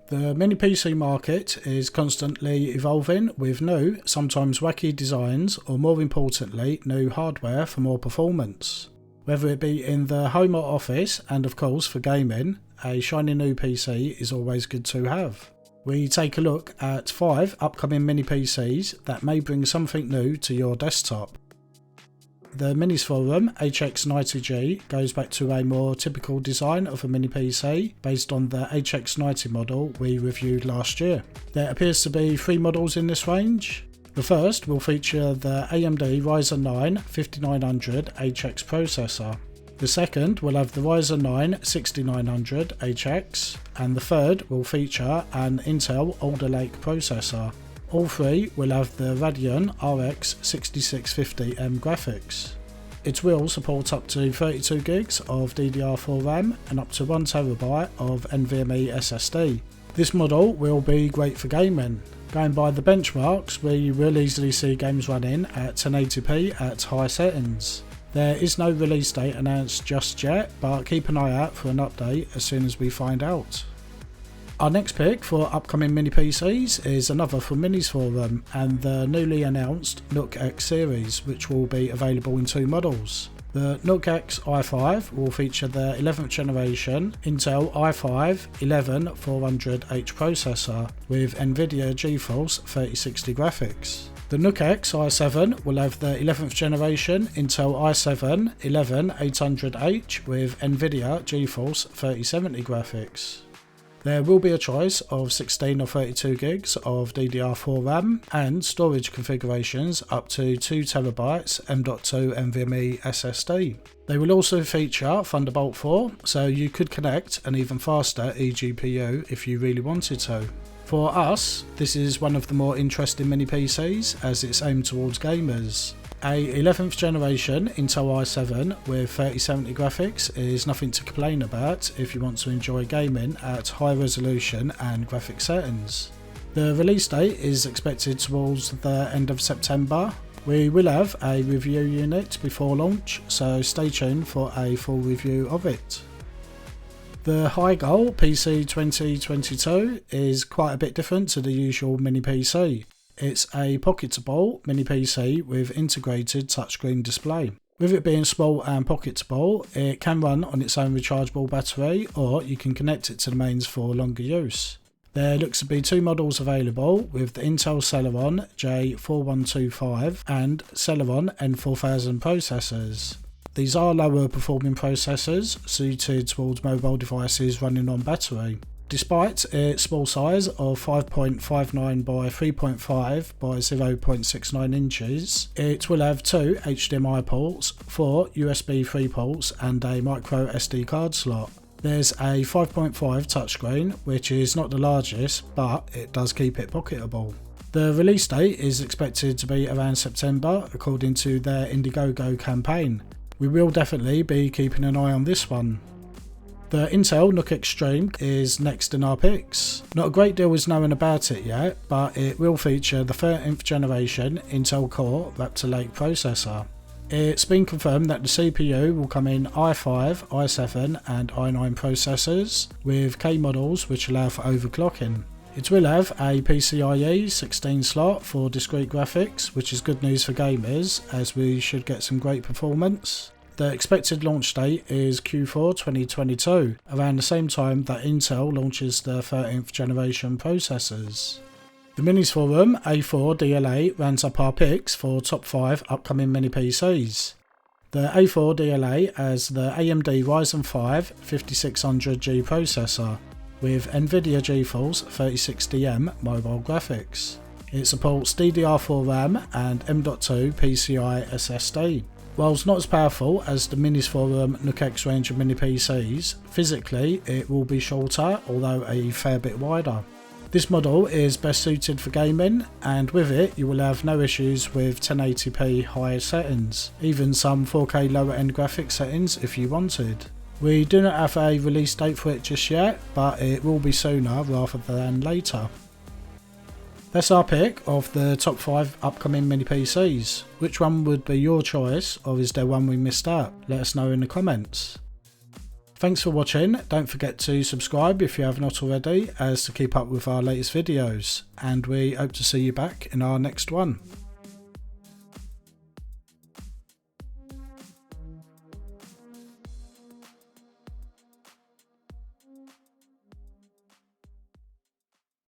The mini PC market is constantly evolving with new, sometimes wacky designs, or more importantly, new hardware for more performance. Whether it be in the home or office, and of course for gaming, a shiny new PC is always good to have. We take a look at 5 upcoming mini PCs that may bring something new to your desktop. The Minis Forum HX90G goes back to a more typical design of a mini PC based on the HX90 model we reviewed last year. There appears to be 3 models in this range. The first will feature the AMD Ryzen 9 5900 HX processor. The second will have the Ryzen 9 6900 HX, and the third will feature an Intel Alder Lake processor. All 3 will have the Radeon RX 6650M graphics. It will support up to 32GB of DDR4 RAM and up to 1TB of NVMe SSD. This model will be great for gaming. Going by the benchmarks, we will easily see games running at 1080p at high settings. There is no release date announced just yet, but keep an eye out for an update as soon as we find out. Our next pick for upcoming mini PCs is another from Minis Forum and the newly announced Nook X series, which will be available in 2 models. The Nook X i5 will feature the 11th generation Intel i5-11400H processor with NVIDIA GeForce 3060 graphics. The Nook X i7 will have the 11th generation Intel i7-11800H with NVIDIA GeForce 3070 graphics. There will be a choice of 16 or 32 gigs of DDR4 RAM and storage configurations up to 2TB M.2 NVMe SSD. They will also feature Thunderbolt 4, so you could connect an even faster eGPU if you really wanted to. For us, this is one of the more interesting mini PCs as it's aimed towards gamers. A 11th generation Intel i7 with 3070 graphics is nothing to complain about if you want to enjoy gaming at high resolution and graphic settings. The release date is expected towards the end of September. We will have a review unit before launch, so stay tuned for a full review of it. The High-Goal PC 2022 is quite a bit different to the usual mini PC. It's a pocketable mini PC with integrated touchscreen display. With it being small and pocketable, it can run on its own rechargeable battery, or you can connect it to the mains for longer use. There looks to be 2 models available, with the Intel Celeron J4125 and Celeron N4000 processors. These are lower performing processors suited towards mobile devices running on battery. Despite its small size of 5.59 by 3.5 by 0.69 inches, it will have 2 HDMI ports, 4 USB 3 ports and a micro SD card slot. There's a 5.5 touchscreen, which is not the largest, but it does keep it pocketable. The release date is expected to be around September according to their Indiegogo campaign. We will definitely be keeping an eye on this one. The Intel Nook Extreme is next in our picks. Not a great deal is known about it yet, but it will feature the 13th generation Intel Core Raptor Lake processor. It's been confirmed that the CPU will come in i5, i7 and i9 processors, with K models which allow for overclocking. It will have a PCIe 16 slot for discrete graphics, which is good news for gamers as we should get some great performance. The expected launch date is Q4 2022, around the same time that Intel launches their 13th generation processors. The Minis Forum A4 DLA rounds up our picks for top 5 upcoming mini PCs. The A4 DLA has the AMD Ryzen 5 5600G processor with NVIDIA GeForce 3060M mobile graphics. It supports DDR4 RAM and M.2 PCI SSD. Whilst not as powerful as the Minis Forum Nook X range of mini PCs, physically it will be shorter, although a fair bit wider. This model is best suited for gaming, and with it you will have no issues with 1080p high settings, even some 4K lower end graphics settings if you wanted. We do not have a release date for it just yet, but it will be sooner rather than later. That's our pick of the top 5 upcoming mini PCs. Which one would be your choice, or is there one we missed out? Let us know in the comments. Thanks for watching. Don't forget to subscribe if you have not already, as to keep up with our latest videos, and we hope to see you back in our next one.